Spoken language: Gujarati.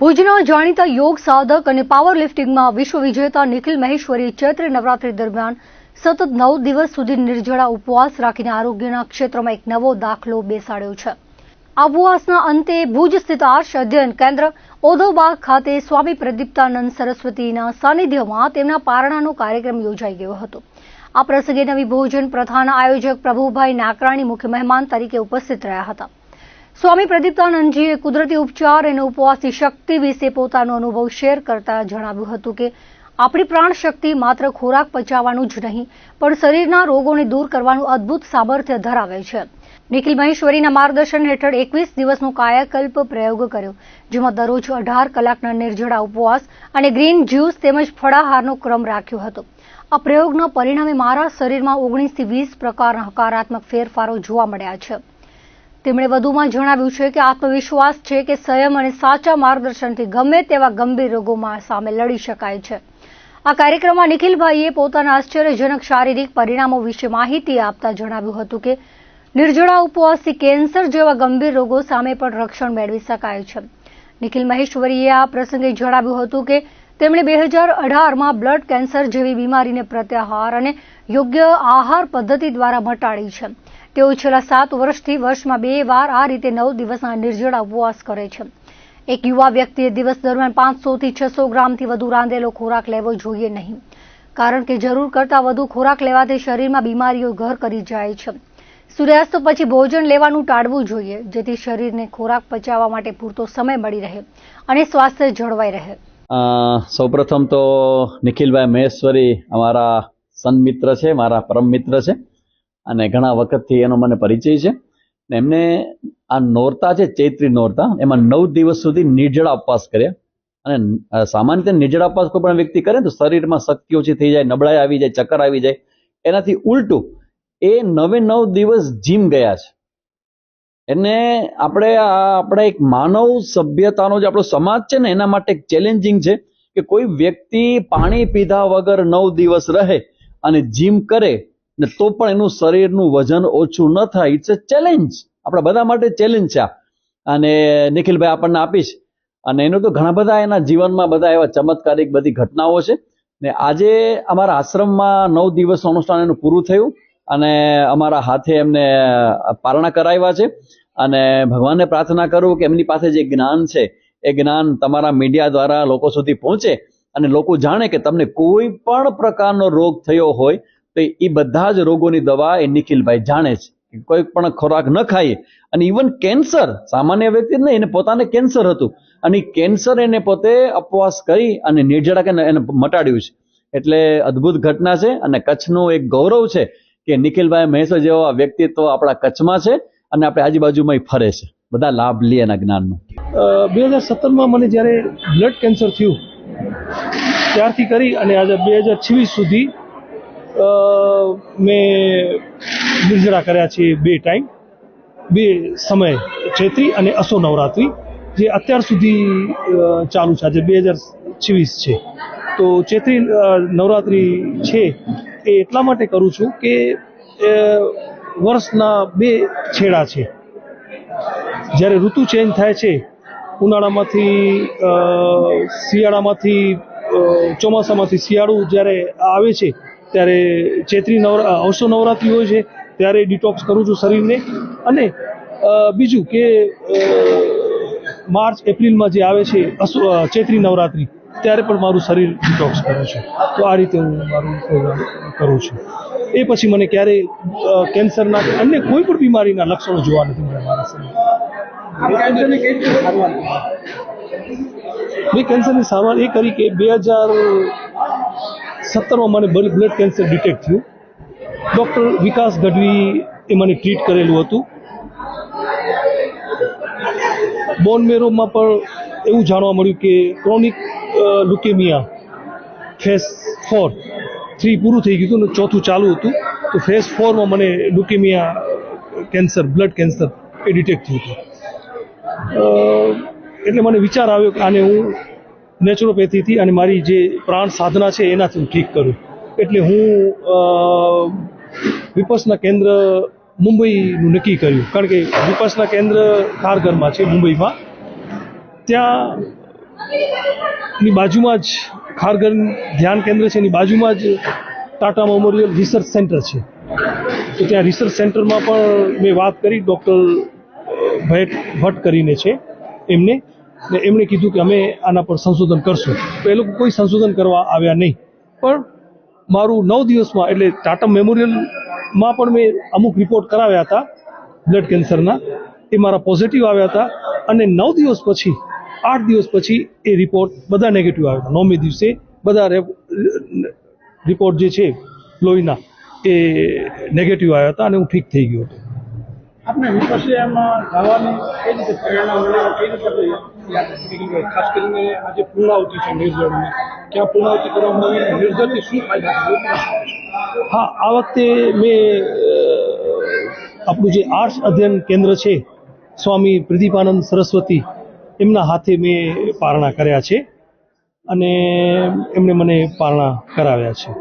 ભુજના જાણીતા યોગ સાધક અને પાવર લિફ્ટિંગમાં વિશ્વ વિજેતા નિખિલ મહેશ્વરી ચૈત્રી નવરાત્રી દરમિયાન સતત 9 દિવસ સુધી નિર્જળા ઉપવાસ રાખીને આરોગ્યના ક્ષેત્રમાં એક નવો દાખલો બેસાડ્યો છે। આ ઉપવાસના અંતે ભુજ સ્થિત આર્ષ અધ્યયન કેન્દ્ર ઓધોબાગ ખાતે સ્વામી પ્રદીપ્તાનંદ સરસ્વતીના સાનિધ્યમાં તેમના પારણાનો કાર્યક્રમ યોજાઈ ગયો હતો। આ પ્રસંગે નવી ભોજન પ્રથાના આયોજક પ્રભુભાઈ નાકરાણી મુખ્ય મહેમાન તરીકે ઉપસ્થિત રહ્યા હતા। સ્વામી પ્રદીપ્તાનંદજીએ કુદરતી ઉપચાર અને ઉપવાસની શક્તિ વિશે પોતાનો અનુભવ શેર કરતા જણાવ્યું હતું કે આપણી પ્રાણ શક્તિ માત્ર ખોરાક પચાવવાનું જ નહીં પણ શરીરના રોગોને દૂર કરવાનું અદ્ભુત સામર્થ્ય ધરાવે છે। નિખિલ મહેશ્વરીના માર્ગદર્શન હેઠળ 21 દિવસનો કાયાકલ્પ પ્રયોગ કર્યો, જેમાં દરરોજ 18 કલાકના નિર્જળા ઉપવાસ અને ગ્રીન જ્યુસ તેમજ ફળાહારનો ક્રમ રાખ્યો હતો। આ પ્રયોગના પરિણામે મારા શરીરમાં 19 થી 20 પ્રકારના હકારાત્મક ફેરફારો જોવા મળ્યા છે। તેમણે વધુમાં જણાવ્યું છે કે આત્મવિશ્વાસ છે કે સંયમ અને સાચા માર્ગદર્શનથી ગમે તેવા ગંભીર રોગોમાં સામે લડી શકાય છે। આ કાર્યક્રમમાં નિખિલભાઈએ પોતાના આશ્ચર્યજનક શારીરિક પરિણામો વિશે માહિતી આપતા જણાવ્યું હતું કે નિર્જળા ઉપવાસથી કેન્સર જેવા ગંભીર રોગો સામે પણ રક્ષણ મેળવી શકાય છે। નિખિલ મહેશ્વરીએ આ પ્રસંગે જણાવ્યું હતું કે તેમણે 2018માં બ્લડ કેન્સર જેવી બીમારીને પ્રત્યાહાર અને યોગ્ય આહાર પદ્ધતિ દ્વારા મટાડી છે। તેઓ છેલ્લા 7 વર્ષથી વર્ષમાં 2 વાર આ રીતે 9 દિવસના નિર્જળા ઉપવાસ કરે છે। એક યુવા વ્યક્તિએ દિવસ દરમિયાન 500 થી 600 ગ્રામથી વધુ રાંધેલો ખોરાક લેવો જોઈએ નહીં, કારણ કે જરૂર કરતાં વધુ ખોરાક લેવાથી શરીરમાં બીમારીઓ ઘર કરી જાય છે। સૂર્યાસ્ત પછી ભોજન લેવાનું ટાળવું જોઈએ, જેથી શરીરને ખોરાક પચાવવા માટે પૂરતો સમય મળી રહે અને સ્વાસ્થ્ય જળવાઈ રહે। સૌપ્રથમ તો નિખિલભાઈ મહેશ્વરી અમારા સન્મિત્ર છે, મારા પરમ મિત્ર છે અને ઘણા વખતથી એનો મને પરિચય છે। એમને આ નોરતા છે, ચૈત્રી નોરતા, એમાં 9 દિવસ સુધી નિર્જળા ઉપવાસ કર્યા અને સામાન્ય રીતે નિર્જળા ઉપવાસ કોઈ પણ વ્યક્તિ કરે તો શરીરમાં શક્તિ ઓછી થઈ જાય, નબળાઈ આવી જાય, ચક્કર આવી જાય। એનાથી ઉલટું એ 9 દિવસ જીમ ગયા છે। એને આપણે એક માનવ સભ્યતાનો જે આપણો સમાજ છે ને એના માટે એક ચેલેન્જિંગ છે કે કોઈ વ્યક્તિ પાણી પીધા વગર 9 દિવસ રહે અને જીમ કરે ને તો પણ એનું શરીરનું વજન ઓછું ન થાય। ઇટ્સ અ ચેલેન્જ, આપણા બધા માટે ચેલેન્જ છે અને નિખિલભાઈ આપણને આપીશ અને એનું તો ઘણા બધા એના જીવનમાં બધા એવા ચમત્કારિક બધી ઘટનાઓ છે ને આજે અમારા આશ્રમમાં 9 દિવસનું અનુષ્ઠાન એનું પૂરું થયું અને અમારા હાથે એમને પારણા કરાવ્યા છે અને ભગવાનને પ્રાર્થના કરું કે એમની પાસે જે જ્ઞાન છે એ જ્ઞાન તમારા મીડિયા દ્વારા લોકો સુધી પહોંચે અને લોકો જાણે કે તમને કોઈ પણ પ્રકારનો રોગ થયો હોય તો એ બધા જ રોગોની દવા એ નિખિલભાઈ જાણે છે। કોઈ પણ ખોરાક ન ખાઈએ અને ઇવન કેન્સર, સામાન્ય વ્યક્તિ જ નહીં, એને પોતાને કેન્સર હતું અને કેન્સર એને પોતે ઉપવાસ કરી અને નિર્જળા કરીને એને મટાડ્યું છે। એટલે અદ્ભુત ઘટના છે અને કચ્છનું એક ગૌરવ છે કે નિખિલભાઈ મહેશ્વરી જેવા વ્યક્તિત્વ આપણા કચ્છમાં છે અને આપણે આજુબાજુમાં ફરે છે, બધા લાભ લે એના જ્ઞાનનો। 2017માં મને જ્યારે બ્લડ કેન્સર થયું ત્યારથી કરી અને આજે 2026 સુધી મેં નિર્જળા કર્યા છે 2 ટાઈમ, 2 સમય, ચૈત્રી અને અસો નવરાત્રી, જે અત્યાર સુધી ચાલુ છે। આજે 2026 છે તો ચૈત્રી નવરાત્રી છે એ એટલા માટે કરું છું કે વર્ષના 2 છેડા છે। જ્યારે ઋતુ ચેન્જ થાય છે, ઉનાળામાંથી શિયાળામાંથી ચોમાસામાંથી શિયાળું જ્યારે આવે છે ત્યારે ચૈત્રી અવસો નવરાત્રી હોય છે ત્યારે ડિટોક્સ કરું છું શરીરને। અને બીજું કે માર્ચ એપ્રિલમાં જે આવે છે ચૈત્રી નવરાત્રી ત્યારે પણ મારું શરીર ડિટોક્સ કરું છું। તો આ રીતે હું મારું કરું છું। એ પછી મને ક્યારેય કેન્સરના કે અન્ય કોઈ પણ બીમારીના લક્ષણો જોવા નથી મળ્યા મારા શરીરમાં। મેં કેન્સરની સારવાર એ કરી કે 2017માં મને બ્લડ કેન્સર ડિટેક્ટ થયું। ડૉક્ટર વિકાસ ગઢવી એ મને ટ્રીટ કરેલું હતું। બોન મેરોમાં પણ એવું જાણવા મળ્યું કે ક્રોનિક લ્યુકેમિયા ફેઝ 3 પૂરું થઈ ગયું હતું ને 4થું ચાલુ હતું, તો ફેઝ 4માં મને લ્યુકેમિયા કેન્સર, બ્લડ કેન્સર એ ડિટેક્ટ થયું હતું। એટલે મને વિચાર આવ્યો કે આને હું નેચરોપેથીથી અને મારી જે પ્રાણ સાધના છે એનાથી હું ઠીક કરું। એટલે હું વિપસના કેન્દ્ર મુંબઈનું નક્કી કર્યું, કારણ કે વિપસના કેન્દ્ર ખારઘરમાં છે મુંબઈમાં। ત્યાં ની બાજુમાં જ ખારગર ધ્યાન કેન્દ્ર છે, એની બાજુમાં જ ટાટા મેમોરિયલ રિસર્ચ સેન્ટર છે. તો ત્યાં રિસર્ચ સેન્ટરમાં પણ મેં વાત કરી, ડૉક્ટર ભટ્ટ કરીને છે એમને, ને એમણે કીધું કે અમે આના પર સંશોધન કરશું. તો એ લોકો કોઈ સંશોધન કરવા આવ્યા નહીં. પણ મારું 9 દિવસમાં, એટલે ટાટા મેમોરિયલમાં પણ મેં અમુક રિપોર્ટ કરાવ્યા હતા બ્લડ કેન્સરના, એ મારા પોઝિટિવ આવ્યા હતા. અને 9 દિવસ પછી, 8 દિવસ પછી એ રિપોર્ટ બધા નેગેટિવ આવ્યા હતા. 9મે દિવસે બધા રિપોર્ટ જે છે લોહીના એ નેગેટિવ આવ્યા હતા અને હું ઠીક થઈ ગયો હતો. આપણે વિપક્ષે એમાં જવાની કઈ રીતે પ્રેરણા મળે, કઈ રીતે ખાસ કરીને આજે પૂર્ણાવતિ છે નિર્જળની, ક્યાં પૂર્ણાવતિ કરવામાં આવી, નિર્જળથી શું ફાયદા છે? હા, આ વખતે મેં આપણું જે આર્ટ્સ અધ્યયન કેન્દ્ર છે સ્વામી પ્રદીપાનંદ સરસ્વતી, એમના હાથે મેં પારણા કર્યા છે અને એમણે મને પારણા કરાવ્યા છે.